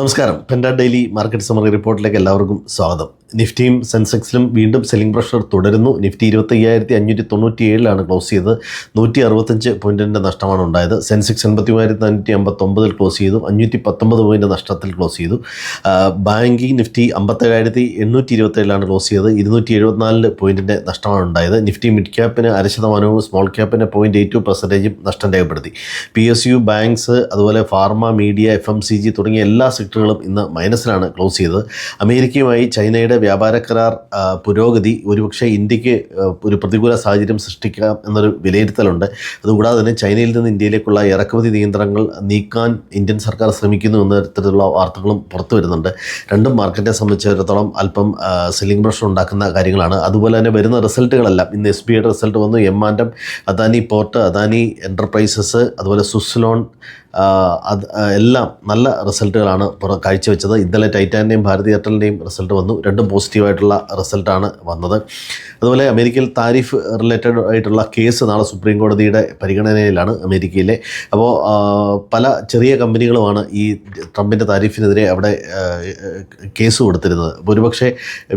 നമസ്കാരം. Penta daily market summary റിപ്പോർട്ടിലേക്ക് എല്ലാവർക്കും സ്വാഗതം. നിഫ്റ്റിയും സെൻസെക്സിലും വീണ്ടും സെല്ലിംഗ് പ്രഷർ തുടരുന്നു. നിഫ്റ്റി 25,597 ക്ലോസ് ചെയ്തത്. 165 പോയിൻറ്റിൻ്റെ നഷ്ടമാണ് ഉണ്ടായത്. സെൻസെക്സ് 83,459 ക്ലോസ് ചെയ്തു. 519 പോയിൻ്റ് നഷ്ടത്തിൽ ക്ലോസ് ചെയ്തു. ബാങ്കിങ് നിഫ്റ്റി 57,827 ക്ലോസ് ചെയ്തത്. 274 പോയിൻറ്റിൻ്റെ നഷ്ടമാണ് ഉണ്ടായത്. നിഫ്റ്റി മിഡ് ക്യാപ്പിന് 1% സ്മോൾ ക്യാപ്പിന് 0.82% നഷ്ടം രേഖപ്പെടുത്തി. PSU, ബാങ്ക്സ്, അതുപോലെ ഫാർമ, മീഡിയ, FMCG തുടങ്ങിയ എല്ലാ സെക്ടറുകളും ഇന്ന് മൈനസിലാണ് ക്ലോസ് ചെയ്തത്. അമേരിക്കയുമായി ചൈനയുടെ വ്യാപാര കരാർ പുരോഗതി ഒരുപക്ഷെ ഇന്ത്യക്ക് ഒരു പ്രതികൂല സാഹചര്യം സൃഷ്ടിക്കാം എന്നൊരു വിലയിരുത്തലുണ്ട്. അതുകൂടാതെ തന്നെ ചൈനയിൽ നിന്ന് ഇന്ത്യയിലേക്കുള്ള ഇറക്കുമതി നിയന്ത്രണങ്ങൾ നീക്കാൻ ഇന്ത്യൻ സർക്കാർ ശ്രമിക്കുന്നു എന്ന തരത്തിലുള്ള വാർത്തകളും പുറത്തു വരുന്നുണ്ട്. രണ്ടും മാർക്കറ്റിനെ സംബന്ധിച്ചിടത്തോളം അല്പം സെല്ലിംഗ് പ്രഷർ ഉണ്ടാക്കുന്ന കാര്യങ്ങളാണ്. അതുപോലെ തന്നെ വരുന്ന റിസൾട്ടുകളെല്ലാം ഇന്ന് SBIയുടെ റിസൾട്ട് വന്നു. M&M, Adani port, Adani enterprises, അതുപോലെ സ്വിസ് ലോൺ എല്ലാം നല്ല റിസൾട്ടുകളാണ് കാഴ്ചവെച്ചത്. ഇന്നലെ ടൈറ്റാൻ്റെയും ഭാരതി എയർടെലിൻ്റെയും റിസൾട്ട് വന്നു. രണ്ടും പോസിറ്റീവായിട്ടുള്ള റിസൾട്ടാണ് വന്നത്. അതുപോലെ അമേരിക്കയിൽ താരിഫ് റിലേറ്റഡ് ആയിട്ടുള്ള കേസ് നാളെ സുപ്രീം കോടതിയുടെ പരിഗണനയിലാണ് അമേരിക്കയിലെ. അപ്പോൾ പല ചെറിയ കമ്പനികളുമാണ് ഈ ട്രംപിൻ്റെ താരിഫിനെതിരെ അവിടെ കേസ് കൊടുത്തിരുന്നത്. ഒരുപക്ഷെ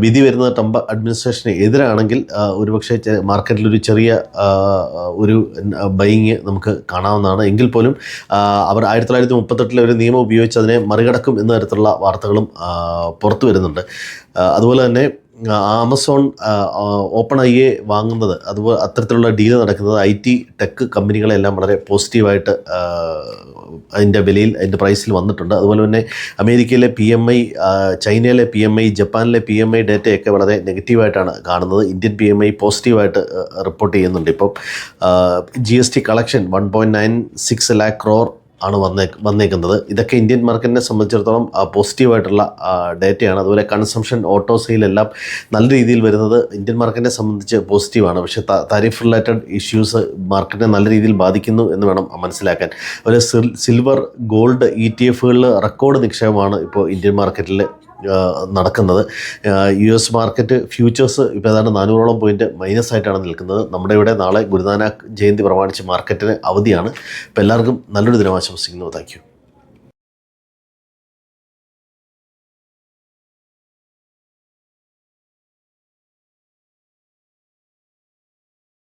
വിധി വരുന്നത് ട്രംപ് അഡ്മിനിസ്ട്രേഷന് എതിരാണെങ്കിൽ ഒരുപക്ഷെ മാർക്കറ്റിലൊരു ചെറിയ ഒരു ബൈയിങ് നമുക്ക് കാണാവുന്നതാണ്. എങ്കിൽ പോലും അവർ 1938 ഒരു നിയമം ഉപയോഗിച്ച് അതിനെ മറികടക്കും എന്ന തരത്തിലുള്ള വാർത്തകളും പുറത്തു വരുന്നുണ്ട്. അതുപോലെ തന്നെ ആമസോൺ OpenAI വാങ്ങുന്നത്, അതുപോലെ അത്തരത്തിലുള്ള ഡീല് നടക്കുന്നത് IT ടെക് കമ്പനികളെല്ലാം വളരെ പോസിറ്റീവായിട്ട് അതിൻ്റെ വിലയിൽ, അതിൻ്റെ പ്രൈസിൽ വന്നിട്ടുണ്ട്. അതുപോലെ തന്നെ അമേരിക്കയിലെ PMI, ചൈനയിലെ PMI, ജപ്പാനിലെ PMI ഡേറ്റയൊക്കെ വളരെ നെഗറ്റീവായിട്ടാണ് കാണുന്നത്. ഇന്ത്യൻ PMI പോസിറ്റീവായിട്ട് റിപ്പോർട്ട് ചെയ്യുന്നുണ്ട്. ഇപ്പം GST കളക്ഷൻ 1.96 lakh crore ആണ് വന്നേക്കുന്നത്. ഇതൊക്കെ ഇന്ത്യൻ മാർക്കറ്റിനെ സംബന്ധിച്ചിടത്തോളം പോസിറ്റീവായിട്ടുള്ള ഡേറ്റയാണ്. അതുപോലെ കൺസംഷൻ, ഓട്ടോ സെയിലെല്ലാം നല്ല രീതിയിൽ വരുന്നത് ഇന്ത്യൻ മാർക്കറ്റിനെ സംബന്ധിച്ച് പോസിറ്റീവാണ്. പക്ഷേ താരിഫ് റിലേറ്റഡ് ഇഷ്യൂസ് മാർക്കറ്റിനെ നല്ല രീതിയിൽ ബാധിക്കുന്നു എന്ന് വേണം മനസ്സിലാക്കാൻ. അതുപോലെ സിൽവർ, ഗോൾഡ് ETFകളിൽ റെക്കോർഡ് നിക്ഷേപമാണ് ഇപ്പോൾ ഇന്ത്യൻ മാർക്കറ്റിൽ നടക്കുന്നത്. US മാർക്കറ്റ് ഫ്യൂച്ചേഴ്സ് ഇപ്പോൾ ഏതാണ്ട് 400ഓളം പോയിൻറ്റ് മൈനസായിട്ടാണ് നിൽക്കുന്നത്. നമ്മുടെ ഇവിടെ നാളെ ഗുരുനാനാക്ക് ജയന്തി പ്രമാണിച്ച് മാർക്കറ്റിന് അവധിയാണ്. അപ്പോൾ എല്ലാവർക്കും നല്ലൊരു ദിനം ആശംസിക്കുന്നു. Thank you.